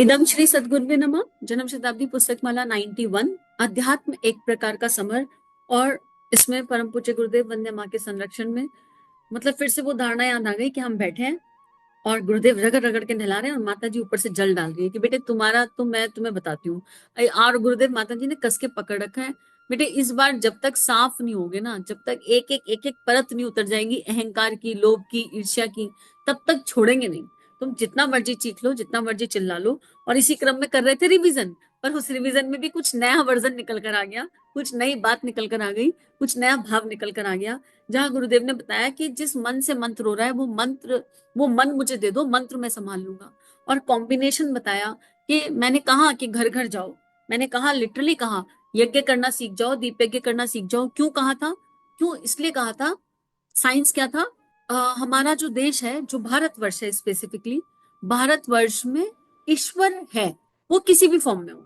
इदम श्री सद्गुरुवे नमः। जन्म शताब्दी पुस्तक माला 91 अध्यात्म एक प्रकार का समर। और इसमें परम पूज्य गुरुदेव वंदे माँ के संरक्षण में मतलब फिर से वो धारणा याद आ गई कि हम बैठे हैं और गुरुदेव रगड़ रगड़ के नहला रहे हैं और माता जी ऊपर से जल डाल रही है कि बेटे तुम्हारा तो मैं तुम्हें बताती हूँ। और गुरुदेव माता जी ने कस के पकड़ रखा है। बेटे इस बार जब तक साफ नहीं होगे ना, जब तक एक एक परत नहीं उतर जाएंगी अहंकार की, लोभ की, ईर्ष्या की, तब तक छोड़ेंगे नहीं। तुम जितना मर्जी चीख लो, जितना मर्जी चिल्ला लो। और इसी क्रम में कर रहे थे रिवीजन, पर उस रिवीजन में भी कुछ नया वर्जन निकल कर आ गया, कुछ नई बात निकल कर आ गई, कुछ नया भाव निकल कर आ गया। जहां गुरुदेव ने बताया कि जिस मन से मंत्र हो रहा है वो मन मुझे दे दो, मंत्र मैं संभाल लूंगा। और कॉम्बिनेशन बताया कि मैंने कहा कि घर घर जाओ, मैंने कहा लिटरली कहा यज्ञ करना सीख जाओ, दीप यज्ञ करना सीख जाओ। क्यों कहा था? क्यों इसलिए कहा था? साइंस क्या था? हमारा जो देश है, जो भारतवर्ष है स्पेसिफिकली, भारतवर्ष में ईश्वर है, वो किसी भी फॉर्म में हो।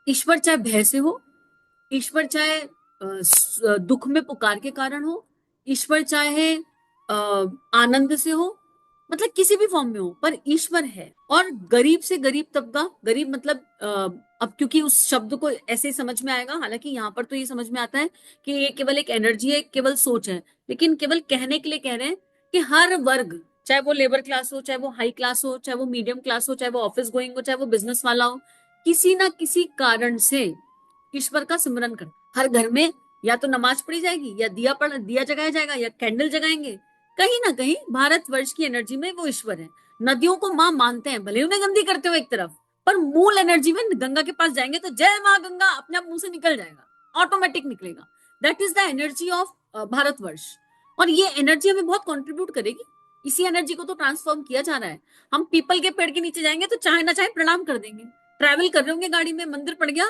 ईश्वर चाहे भय से हो, ईश्वर चाहे दुख में पुकार के कारण हो, ईश्वर चाहे आनंद से हो, मतलब किसी भी फॉर्म में हो, पर ईश्वर है। और गरीब से गरीब तबका, गरीब मतलब अब क्योंकि उस शब्द को ऐसे ही समझ में आएगा, हालांकि यहाँ पर तो ये समझ में आता है कि ये केवल एक एनर्जी है, केवल सोच है, लेकिन केवल कहने के लिए कह रहे हैं कि हर वर्ग, चाहे वो लेबर क्लास हो, चाहे वो हाई क्लास हो, चाहे वो मीडियम क्लास हो, चाहे वो ऑफिस गोइंग हो, चाहे वो बिजनेस वाला हो, किसी ना किसी कारण से ईश्वर का सिमरन कर। हर घर में या तो नमाज पढ़ी जाएगी, या दिया जगाया जाएगा, या कैंडल जगाएंगे। कहीं ना कहीं भारतवर्ष की एनर्जी में वो ईश्वर है। नदियों को माँ मानते हैं, भले उन्हें गंदी करते हो एक तरफ, पर मूल एनर्जी में गंगा के पास जाएंगे तो जय माँ गंगा अपने आप मुंह से निकल जाएगा, ऑटोमेटिक निकलेगा। That is the energy of Bharatvarsh. और ये एनर्जी हमें बहुत कंट्रीब्यूट करेगी। इसी एनर्जी को तो ट्रांसफॉर्म किया जा रहा है। हम पीपल के पेड़ के नीचे जाएंगे तो चाहे ना चाहे प्रणाम कर देंगे। ट्रैवल कर रहे होंगे गाड़ी में, मंदिर पड़ गया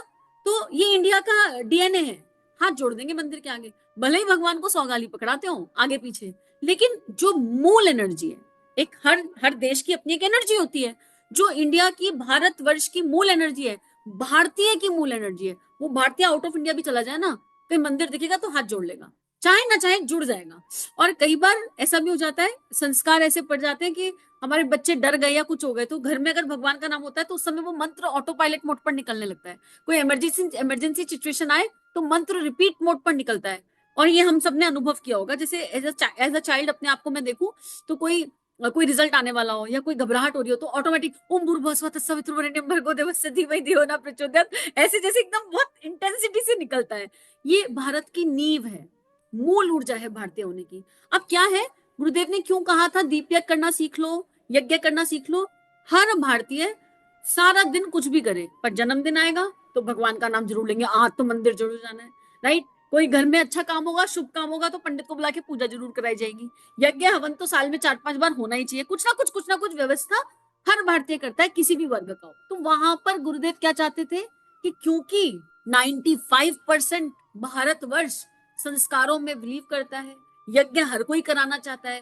तो ये इंडिया का डीएनए है, हाथ जोड़ देंगे मंदिर के आगे, भले ही भगवान को 100 गाली पकड़ाते हो आगे पीछे। लेकिन जो मूल एनर्जी है, एक हर हर देश की अपनी एक एनर्जी होती है। जो इंडिया की, भारतवर्ष की मूल एनर्जी है, भारतीय की मूल एनर्जी है, वो भारतीय आउट ऑफ इंडिया भी चला जाए ना, कहीं मंदिर दिखेगा तो हाथ जोड़ लेगा, चाहे ना चाहे जुड़ जाएगा। और कई बार ऐसा भी हो जाता है, संस्कार ऐसे पड़ जाते हैं कि हमारे बच्चे डर गए या कुछ हो गए, तो घर में अगर भगवान का नाम होता है तो उस समय वो मंत्र ऑटो पायलट मोड पर निकलने लगता है। कोई इमरजेंसी सिचुएशन आए तो मंत्र रिपीट मोड पर निकलता है। और ये हम सबने अनुभव किया होगा। जैसे एज अ चाइल्ड अपने आप को मैं देखूं तो कोई रिजल्ट आने वाला हो या कोई घबराहट हो रही हो तो ऑटोमेटिक ओम भूर्भुवस्सुवः तत्सवितुर्वरेण्यं भर्गो देवस्य धीमहि धियो न प्रचोदयात्, ऐसे जैसे एकदम बहुत इंटेंसिटी से निकलता है। ये भारत की नींव है, मूल ऊर्जा है भारतीय होने की। अब क्या है, गुरुदेव ने क्यों कहा था दीप यज्ञ करना सीख लो, यज्ञ करना सीख लो? हर भारतीय सारा दिन कुछ भी करे, पर जन्मदिन आएगा तो भगवान का नाम जरूर लेंगे, आज तो मंदिर जरूर जाना है, राइट? कोई घर में अच्छा काम होगा, शुभ काम होगा तो पंडित को बुला के पूजा जरूर कराई जाएगी। यज्ञ हवन तो साल में 4-5 बार होना ही चाहिए। कुछ ना कुछ व्यवस्था हर भारतीय करता है, किसी भी वर्ग का हो। तो वहां पर गुरुदेव क्या चाहते थे कि क्योंकि 95% भारतवर्ष संस्कारों में बिलीव करता है, यज्ञ हर कोई कराना चाहता है।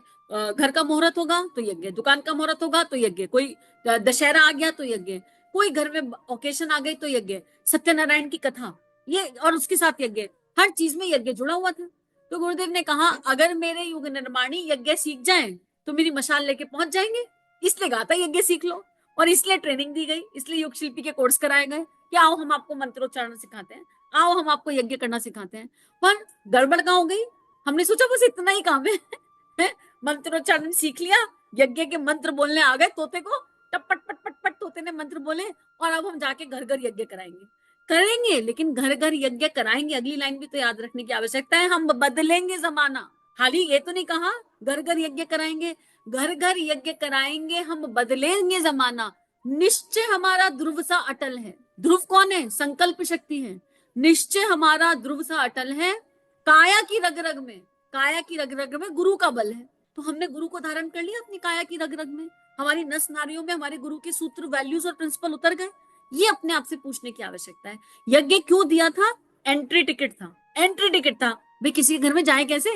घर का मुहूर्त होगा तो यज्ञ, दुकान का मुहूर्त होगा तो यज्ञ, कोई दशहरा आ गया तो यज्ञ, कोई घर में ओकेशन आ गई तो यज्ञ, सत्यनारायण की कथा, ये और उसके साथ यज्ञ, हर चीज में यज्ञ जुड़ा हुआ था। तो गुरुदेव ने कहा अगर मेरे युग निर्माणी यज्ञ सीख जाए तो मेरी मशाल लेके पहुंच जाएंगे। इसलिए कहा था यज्ञ सीख लो, और इसलिए ट्रेनिंग दी गई, इसलिए योग शिल्पी के कोर्स कराए गए कि आओ हम आपको मंत्रोच्चारण सिखाते हैं, आओ हम आपको यज्ञ करना सिखाते हैं। पर गड़बड़ कहाँ हो गई? हमने सोचा बस इतना ही काम है मंत्रोच्चारण सीख लिया, यज्ञ के मंत्र बोलने आ गए तोते को, टप पट पट पट पट तोते ने मंत्र बोले, और अब हम जाके घर घर यज्ञ कराएंगे। करेंगे, लेकिन घर घर यज्ञ कराएंगे, अगली लाइन भी तो याद रखने की आवश्यकता है, हम बदलेंगे जमाना। खाली ये तो नहीं कहा घर घर यज्ञ कराएंगे, घर घर यज्ञ कराएंगे, हम बदलेंगे जमाना। निश्चय हमारा ध्रुव सा अटल है। ध्रुव कौन है? संकल्प शक्ति है। निश्चय हमारा ध्रुव सा अटल है, काया की रग रग में, काया की रग रग में गुरु का बल है। तो हमने गुरु को धारण कर लिया अपनी काया की रग रग में, हमारी नस नारियों में हमारे गुरु के सूत्र, वैल्यूज और प्रिंसिपल उतर गए। ये अपने आप से पूछने की आवश्यकता है। यज्ञ क्यों दिया था? एंट्री टिकट था, एंट्री टिकट था। भाई किसी के घर में जाए कैसे?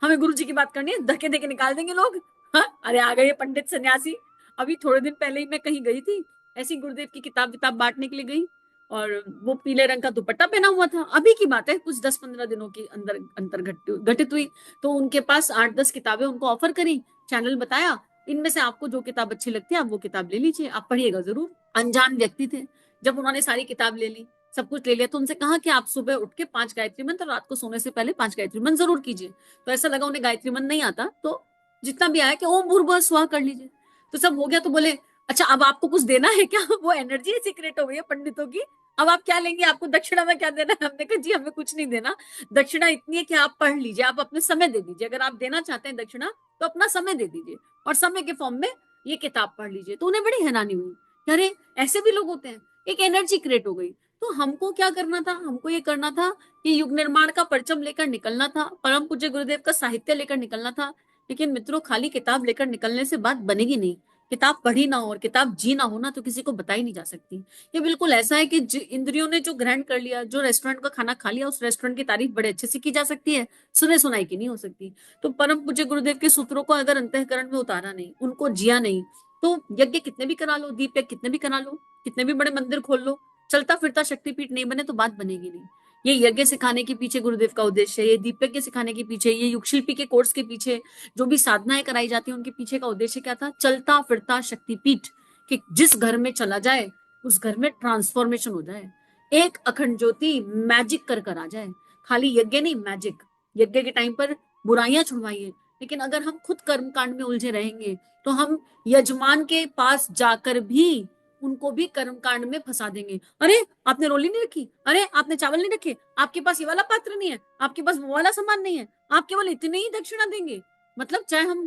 हमें गुरु जी की बात करनी है, धक्के देके निकाल देंगे लोग। हाँ, अरे आ गए पंडित सन्यासी। अभी थोड़े दिन पहले ही मैं कहीं गई थी, ऐसी गुरुदेव की किताब विताब बांटने के लिए गई, और वो पीले रंग का दुपट्टा पहना हुआ था। अभी की बात है, कुछ 10-15 दिनों की अंदर अंतर घटित हुई। तो उनके पास 8-10 किताबें उनको ऑफर करी, चैनल बताया, इनमें से आपको जो किताब अच्छी लगती है आप वो किताब ले लीजिए, आप पढ़िएगा जरूर, अनजान व्यक्ति थे। जब उन्होंने सारी किताब ले ली, सब कुछ ले लिया, तो उनसे कहा कि आप सुबह उठ के 5 गायत्री मंत्र और रात को सोने से पहले 5 गायत्री मंत्र जरूर कीजिए। तो ऐसा लगा उन्हें गायत्री मंत्र नहीं आता, तो जितना भी आया कि ओम भूर्भुवः स्वः कर लीजिए। तो सब हो गया, तो बोले अच्छा अब आपको कुछ देना है क्या? वो एनर्जी सीक्रेट हो गई है पंडितों की। अब आप क्या लेंगे, आपको दक्षिणा में क्या देना है? हमने कहा जी हमें कुछ नहीं देना, दक्षिणा इतनी है कि आप पढ़ लीजिए, आप अपने समय दे दीजिए, अगर आप देना चाहते हैं दक्षिणा तो अपना समय दे दीजिए और समय के फॉर्म में ये किताब पढ़ लीजिए। तो उन्हें बड़ी हैरानी हुई, अरे ऐसे भी लोग होते हैं, एक एनर्जी क्रिएट हो गई। तो हमको क्या करना था, हमको ये करना था कि युग निर्माण का परचम लेकर निकलना था, परम पूज्य गुरुदेव का साहित्य लेकर निकलना था। लेकिन मित्रों खाली किताब लेकर निकलने से बात बनेगी नहीं, किताब पढ़ी ना हो और किताब जी ना हो ना तो किसी को बताई नहीं जा सकती। ये बिल्कुल ऐसा है कि इंद्रियों ने जो ग्रहण कर लिया, जो रेस्टोरेंट का खाना खा लिया, उस रेस्टोरेंट की तारीफ बड़े अच्छे से की जा सकती है, सुने सुनाई की नहीं हो सकती। तो परम पूज्य गुरुदेव के सूत्रों को अगर अंतःकरण में उतारा नहीं, उनको जिया नहीं, तो यज्ञ कितने भी करा लो, दीप यज्ञ कितने भी करा लो, कितने भी बड़े मंदिर खोल लो, चलता फिरता शक्तिपीठ नहीं बने तो बात बनेगी नहीं। ये यज्ञ सिखाने के पीछे गुरुदेव का उद्देश्य है, ये दीप यज्ञ सिखाने के पीछे, ये युग शिल्पी के कोर्स के पीछे जो भी साधनाएं कराई जाती है उनके पीछे का उद्देश्य क्या था? चलता फिरता शक्तिपीठ, कि जिस घर में चला जाए उस घर में ट्रांसफॉर्मेशन हो जाए, एक अखंड ज्योति मैजिक कर कर आ जाए। खाली यज्ञ नहीं, मैजिक। यज्ञ के टाइम पर बुराइयां छुड़वाइए, लेकिन अगर हम खुद कर्म कांड में उलझे रहेंगे तो हम यजमान के पास जाकर भी उनको भी कर्म कांड में फंसा देंगे। अरे आपने रोली नहीं रखी, अरे आपने चावल नहीं रखे, आपके पास ये वाला पात्र नहीं है, आपके पास वो वाला सामान नहीं है, आप केवल इतने ही दक्षिणा देंगे। मतलब चाहे हम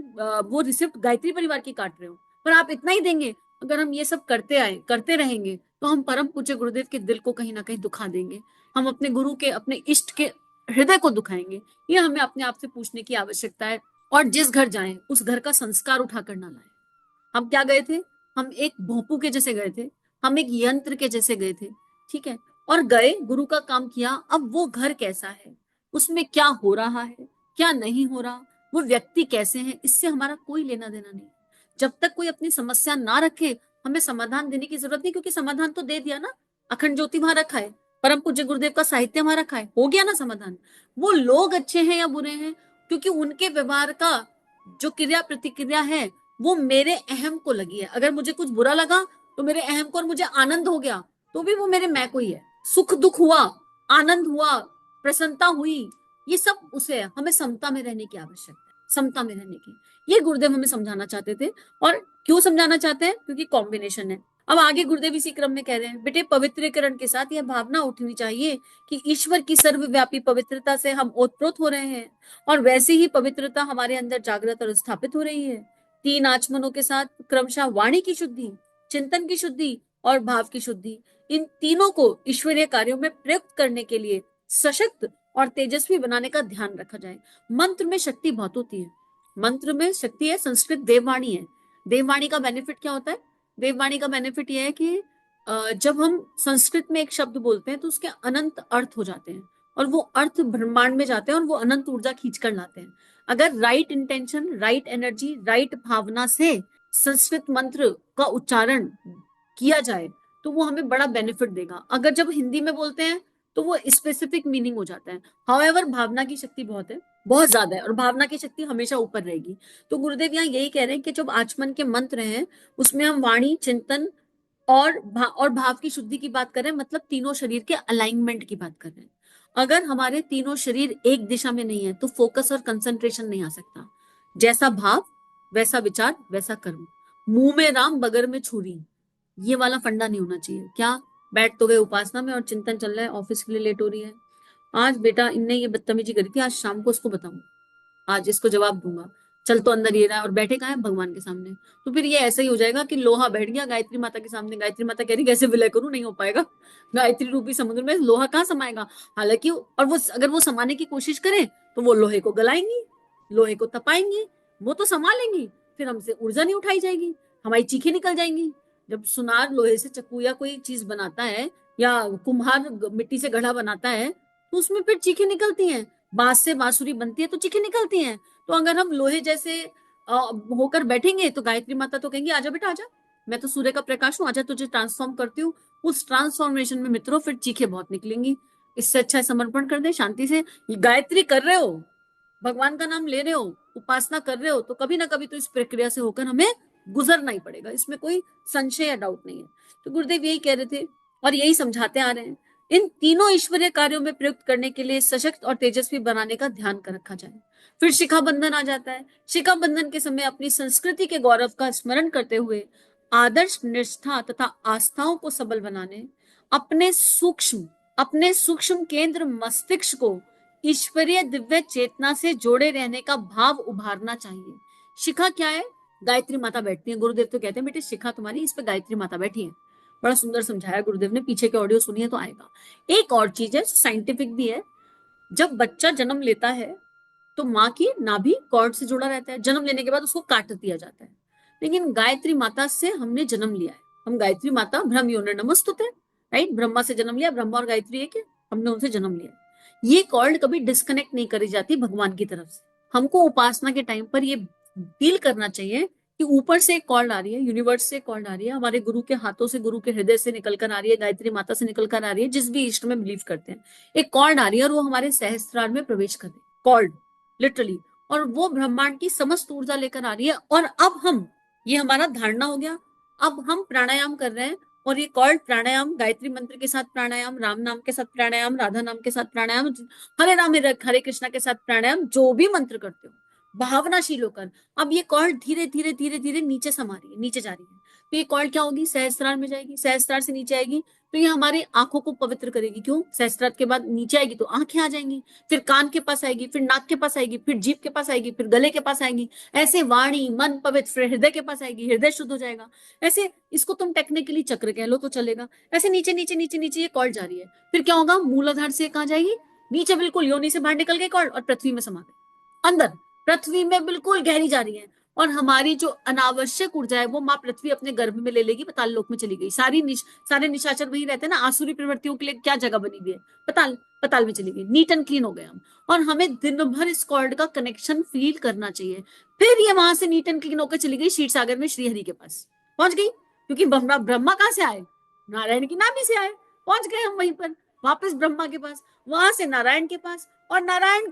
वो रिसिप्ट गायत्री परिवार की काट रहे हो, पर आप इतना ही देंगे। अगर हम ये सब करते आए, करते रहेंगे, तो हम परम पूज्य गुरुदेव के दिल को कहीं ना कहीं दुखा देंगे, हम अपने गुरु के, अपने इष्ट के हृदय को दुखाएंगे। ये हमें अपने आप से पूछने की आवश्यकता है। और जिस घर जाएं उस घर का संस्कार उठाकर ना लाएं। हम क्या गए थे, हम एक भोंपू के जैसे गए थे, हम एक यंत्र के जैसे गए थे, ठीक है, और गए, गुरु का काम किया। अब वो घर कैसा है, उसमें क्या हो रहा है, क्या नहीं हो रहा, वो व्यक्ति कैसे हैं, इससे हमारा कोई लेना देना नहीं। जब तक कोई अपनी समस्या ना रखे, हमें समाधान देने की जरूरत नहीं, क्योंकि समाधान तो दे दिया ना, अखंड ज्योति वहां रखा है, परम पूज्य गुरुदेव का साहित्य वहां रखा है, हो गया ना समाधान। वो लोग अच्छे हैं या बुरे हैं, क्योंकि उनके व्यवहार का जो क्रिया प्रतिक्रिया है वो मेरे अहम को लगी है। अगर मुझे कुछ बुरा लगा तो मेरे अहम को, और मुझे आनंद हो गया तो भी वो मेरे मैं को ही है। सुख दुख हुआ, आनंद हुआ, प्रसन्नता हुई, ये सब उसे है। हमें समता में रहने की आवश्यकता है, समता में रहने की। ये गुरुदेव हमें समझाना चाहते थे। और क्यों समझाना चाहते हैं? क्योंकि कॉम्बिनेशन है। अब आगे गुरुदेव इसी क्रम में कह रहे हैं, बेटे पवित्रीकरण के साथ यह भावना उठनी चाहिए कि ईश्वर की सर्वव्यापी पवित्रता से हम ओतप्रोत हो रहे हैं, और वैसी ही पवित्रता हमारे अंदर जागृत और स्थापित हो रही है। तीन आचमनों के साथ क्रमशः वाणी की शुद्धि, चिंतन की शुद्धि और भाव की शुद्धि, इन तीनों को ईश्वरीय कार्यों में प्रयुक्त करने के लिए सशक्त और तेजस्वी बनाने का ध्यान रखा जाए। मंत्र में शक्ति बहुत होती है, मंत्र में शक्ति है। संस्कृत देववाणी है। देववाणी का बेनिफिट क्या होता है? देववाणी का बेनिफिट यह है कि जब हम संस्कृत में एक शब्द बोलते हैं तो उसके अनंत अर्थ हो जाते हैं, और वो अर्थ ब्रह्मांड में जाते हैं और वो अनंत ऊर्जा खींच कर लाते हैं। अगर right intention, right energy, right भावना से संस्कृत मंत्र का उच्चारण किया जाए तो वो हमें बड़ा बेनिफिट देगा। अगर जब हिंदी में बोलते हैं तो वो स्पेसिफिक मीनिंग हो जाता है। हाउएवर भावना की शक्ति बहुत है, बहुत ज्यादा है, और भावना की शक्ति हमेशा ऊपर रहेगी। तो गुरुदेव यहाँ यही कह रहे हैं कि जब आचमन के मंत्र हैं उसमें हम वाणी, चिंतन और भाव की शुद्धि की बात कर रहे हैं, मतलब तीनों शरीर के अलाइनमेंट की बात कर रहे हैं। अगर हमारे तीनों शरीर एक दिशा में नहीं है तो फोकस और कंसंट्रेशन नहीं आ सकता। जैसा भाव वैसा विचार वैसा कर्म, मुंह में राम बगर में छुरी, ये वाला फंडा नहीं होना चाहिए। क्या बैठ तो गए उपासना में और चिंतन चल रहा है, ऑफिस के लिए लेट हो रही है, आज बेटा इनने ये बदतमीजी करी थी, आज शाम को उसको बताऊं, आज इसको जवाब दूंगा, चल तो अंदर ये रहा है, और बैठे कहाँ है? भगवान के सामने। तो फिर ये ऐसा ही हो जाएगा कि लोहा बैठ गया गायत्री माता के सामने, गायत्री माता कह रही कैसे विलय करूं, नहीं हो पाएगा, गायत्री रूपी समुद्र में लोहा कहाँ समाएगा। हालांकि और वो अगर वो समाने की कोशिश करें तो वो लोहे को गलाएंगी, लोहे को तपाएंगी, वो तो समा लेंगी, फिर हमसे ऊर्जा नहीं उठाई जाएगी, हमारी चीखें निकल जाएंगी। जब सुनार लोहे से चक्कू या कोई चीज बनाता है, या कुम्हार मिट्टी से घड़ा बनाता है, तो उसमें फिर चीखें निकलती हैं। बांस से बांसुरी बनती है तो चीखें निकलती हैं। तो अगर हम लोहे जैसे होकर बैठेंगे तो गायत्री माता तो कहेंगी आजा बेटा आजा, मैं तो सूर्य का प्रकाश हूँ, आजा तुझे ट्रांसफॉर्म करती हूँ। उस ट्रांसफॉर्मेशन में मित्रों फिर चीखें बहुत निकलेंगी। इससे अच्छा है समर्पण कर दे शांति से। गायत्री कर रहे हो, भगवान का नाम ले रहे हो, उपासना कर रहे हो, तो कभी ना कभी तो इस प्रक्रिया से होकर हमें गुजरना ही पड़ेगा, इसमें कोई संशय या डाउट नहीं है। तो गुरुदेव यही कह रहे थे और यही समझाते आ रहे हैं, इन तीनों ईश्वरीय कार्यों में प्रयुक्त करने के लिए सशक्त और तेजस्वी बनाने का ध्यान कर रखा जाए। फिर शिखा बंधन आ जाता है। शिखा बंधन के समय अपनी संस्कृति के गौरव का स्मरण करते हुए आदर्श निष्ठा तथा आस्थाओं को सबल बनाने, अपने सूक्ष्म केंद्र मस्तिष्क को ईश्वरीय दिव्य चेतना से जोड़े रहने का भाव उभारना चाहिए। शिखा क्या है? गायत्री माता बैठती है। गुरुदेव तो कहते हैं बेटे शिखा तुम्हारी, इस पे गायत्री माता बैठी है। बड़ा सुंदर समझाया गुरुदेव ने, पीछे के ऑडियो सुनिए तो आएगा। एक और चीज है, साइंटिफिक भी है, जब बच्चा जन्म लेता है तो माँ की नाभि कॉर्ड से जुड़ा रहता है, जन्म लेने के बाद उसको काट दिया जाता है। लेकिन गायत्री माता से हमने जन्म लिया है, हम गायत्री माता ब्रह्म योनि नमस्तुते, राइट, ब्रह्मा से जन्म लिया, ब्रह्मा और गायत्री एक है, हमने उनसे जन्म लिया। ये कॉर्ड कभी डिस्कनेक्ट नहीं करी जाती भगवान की तरफ से। हमको उपासना के टाइम पर ये फील करना चाहिए कि ऊपर से एक कॉल आ रही है, यूनिवर्स से कॉल आ रही है, हमारे गुरु के हाथों से, गुरु के हृदय से निकल कर आ रही है, गायत्री माता से निकल कर आ रही है, जिस भी इष्ट में बिलीव करते हैं। एक कॉल आ रही है और वो हमारे सहस्त्रार में प्रवेश कर रही है, कॉल्ड लिटरली, और वो ब्रह्मांड की समस्त ऊर्जा लेकर आ रही है। और अब हम, ये हमारा धारणा हो गया, अब हम प्राणायाम कर रहे हैं, और ये कॉल्ड प्राणायाम, गायत्री मंत्र के साथ प्राणायाम, राम नाम के साथ प्राणायाम, राधा नाम के साथ प्राणायाम, हरे राम हरे कृष्णा के साथ प्राणायाम, जो भी मंत्र करते हो भावनाशील होकर, अब ये कॉर्ड धीरे धीरे धीरे धीरे नीचे समा रही है, नीचे जा रही है। तो ये कॉर्ड क्या होगी? सहस्त्रार में जाएगी, सहस्त्रार से नीचे आएगी, तो ये हमारी आंखों को पवित्र करेगी। क्यों? सहस्त्रार के बाद नीचे आएगी तो आंखें आ जाएंगी, फिर कान के पास आएगी, फिर नाक के पास आएगी, फिर जीभ के पास आएगी, फिर गले के पास आएगी, ऐसे वाणी मन पवित्र, फिर हृदय के पास आएगी, हृदय शुद्ध हो जाएगा। ऐसे इसको तुम टेक्निकली चक्र कह लो तो चलेगा। ऐसे नीचे नीचे नीचे नीचे ये कॉर्ड जा रही है, फिर क्या होगा? मूलाधार से कहाँ जाएगी? नीचे बिल्कुल योनि से बाहर निकल गई कॉर्ड और पृथ्वी में समा गई, अंदर पृथ्वी में बिल्कुल गहरी जा रही है। और हमारी जो अनावश्यक ऊर्जा है वो माँ पृथ्वी अपने गर्भ में ले लेगी, पताल लोक में चली गई। सारे निशाचर वही रहते हैं ना, आसुरी प्रवृत्तियों के लिए क्या जगह बनी हुई है? पताल में चली गई, नीट एंड क्लीन हो गए हम। और हमें दिन भर इस कॉर्ड का कनेक्शन फील करना चाहिए। फिर ये वहां से नीट एंड क्लीन होकर चली गई क्षीर सागर में श्रीहरि के पास पहुंच गई, क्योंकि ब्रह्मा कहां से आए? नारायण की नाभि से आए, पहुंच गए हम वहीं पर वापस ब्रह्मा के पास, वहां से नारायण के पास, और नारायण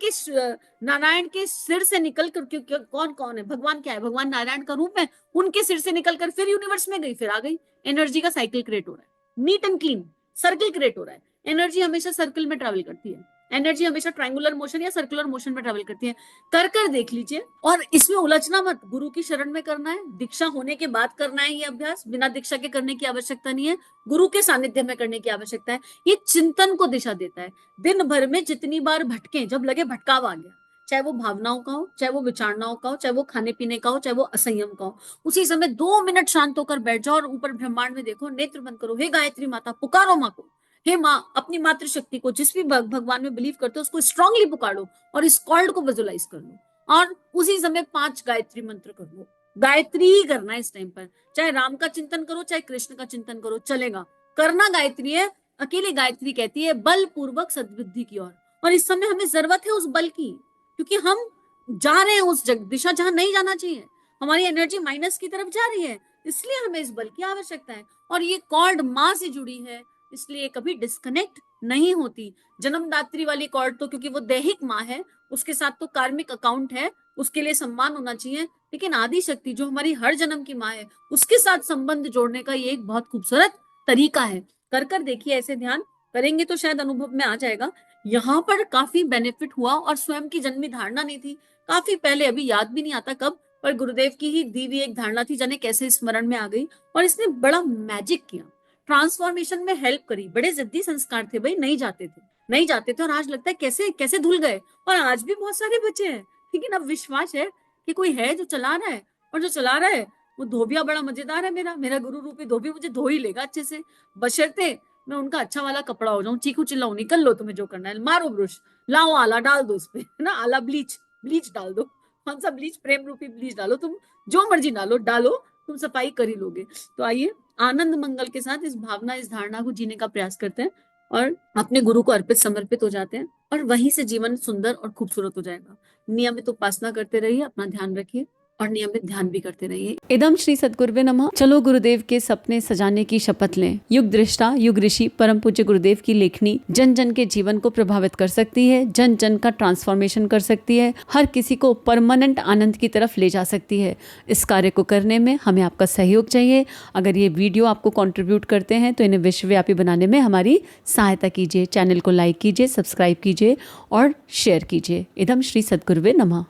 के सिर से निकलकर, क्योंकि कौन कौन है? भगवान क्या है? भगवान नारायण का रूप है, उनके सिर से निकलकर फिर यूनिवर्स में गई, फिर आ गई। एनर्जी का साइकिल क्रिएट हो रहा है, neat and clean circle create हो रहा है। एनर्जी हमेशा सर्कल में ट्रेवल करती है, एनर्जी हमेशा ट्रायंगुलर मोशन या सर्कुलर मोशन में ट्रेवल करती है। कर देख लीजिए, और इसमें उलझना मत। गुरु की शरण में करना है, दीक्षा होने के बाद करना है ये अभ्यास, बिना दीक्षा के करने की आवश्यकता नहीं है, गुरु के सानिध्य में करने की आवश्यकता है। ये चिंतन को दिशा देता है। दिन भर में जितनी बार भटके, जब लगे भटकाव आ गया, चाहे वो भावनाओं का हो, चाहे वो विचारणाओं का हो, चाहे वो खाने पीने का हो, चाहे वो असंयम का हो, उसी समय 2 मिनट शांत होकर बैठ जाओ और ऊपर ब्रह्मांड में देखो, नेत्र बंद करो, हे गायत्री माता, पुकारो माँ को, हे माँ, अपनी मातृशक्ति को, जिस भी भगवान में बिलीव करते हो उसको स्ट्रांगली पुकारो और इस कॉल्ड को विजुअलाइज कर लो, और उसी समय 5 गायत्री मंत्र कर लो। गायत्री ही करना है इस टाइम पर, चाहे राम का चिंतन करो, चाहे कृष्ण का चिंतन करो, चलेगा, करना गायत्री है। अकेली गायत्री कहती है बल पूर्वक सद्बुद्धि की ओर, और इस समय हमें जरूरत है उस बल की, क्योंकि हम जा रहे हैं उस दिशा जहां नहीं जाना चाहिए, हमारी एनर्जी माइनस की तरफ जा रही है, इसलिए हमें इस बल की आवश्यकता है। और ये कॉर्ड माँ से जुड़ी है, इसलिए कभी डिस्कनेक्ट नहीं होती। जन्मदात्री वाली कॉर्ड तो क्योंकि वो दैहिक माँ है, उसके साथ तो कार्मिक अकाउंट है, उसके लिए सम्मान होना चाहिए, लेकिन आदि शक्ति जो हमारी हर जन्म की माँ है, उसके साथ संबंध जोड़ने का ये एक बहुत खूबसूरत तरीका है। कर देखिए, ऐसे ध्यान करेंगे तो शायद अनुभव में आ जाएगा। यहाँ पर काफी बेनिफिट हुआ, और स्वयं की जन्मी धारणा नहीं थी, काफी पहले, अभी याद भी नहीं आता कब, पर गुरुदेव की ही दी हुई एक धारणा थी, जाने कैसे स्मरण में आ गई, और इसने बड़ा मैजिक किया, ट्रांसफॉर्मेशन में हेल्प करी। बड़े जिद्दी संस्कार थे भाई, नहीं जाते थे, और आज लगता है कैसे कैसे धुल गए, और आज भी बहुत सारे बचे हैं, लेकिन अब विश्वास है कि कोई है जो चला रहा है, और जो चला रहा है वो धोबिया बड़ा मजेदार है। मेरा गुरु रूपी धोबी मुझे धो ही लेगा अच्छे से, बशर्ते मैं उनका अच्छा वाला कपड़ा हो जाऊं, चीखू चिल्लाऊं, निकल लो तुम्हें जो करना है, मारो ब्रुश, लाओ आला डाल दो उसपे, है ना, आला ब्लीच डाल दो, कौन सा ब्लीच? प्रेम रूपी ब्लीच डालो, तुम जो मर्जी डालो, तुम सफाई कर ही लोगे। तो आइए आनंद मंगल के साथ इस भावना, इस धारणा को जीने का प्रयास करते हैं, और अपने गुरु को अर्पित समर्पित हो जाते हैं, और वहीं से जीवन सुंदर और खूबसूरत हो जाएगा। नियमित उपासना करते रहिए, अपना ध्यान रखिए। और नियमित ध्यान भी करते रहिए। इदम श्री सद्गुरुवे नमः। चलो गुरुदेव के सपने सजाने की शपथ लें। युग दृष्टा, युग ऋषि, परम पूज्य गुरुदेव की लेखनी जन जन के जीवन को प्रभावित कर सकती है, जन जन का ट्रांसफॉर्मेशन कर सकती है, हर किसी को परमानेंट आनंद की तरफ ले जा सकती है। इस कार्य को करने में हमें आपका सहयोग चाहिए। अगर ये वीडियो आपको कंट्रीब्यूट करते हैं तो इन्हें विश्वव्यापी बनाने में हमारी सहायता कीजिए। चैनल को लाइक कीजिए, सब्सक्राइब कीजिए और शेयर कीजिए। इदम श्री सद्गुरुवे नमः।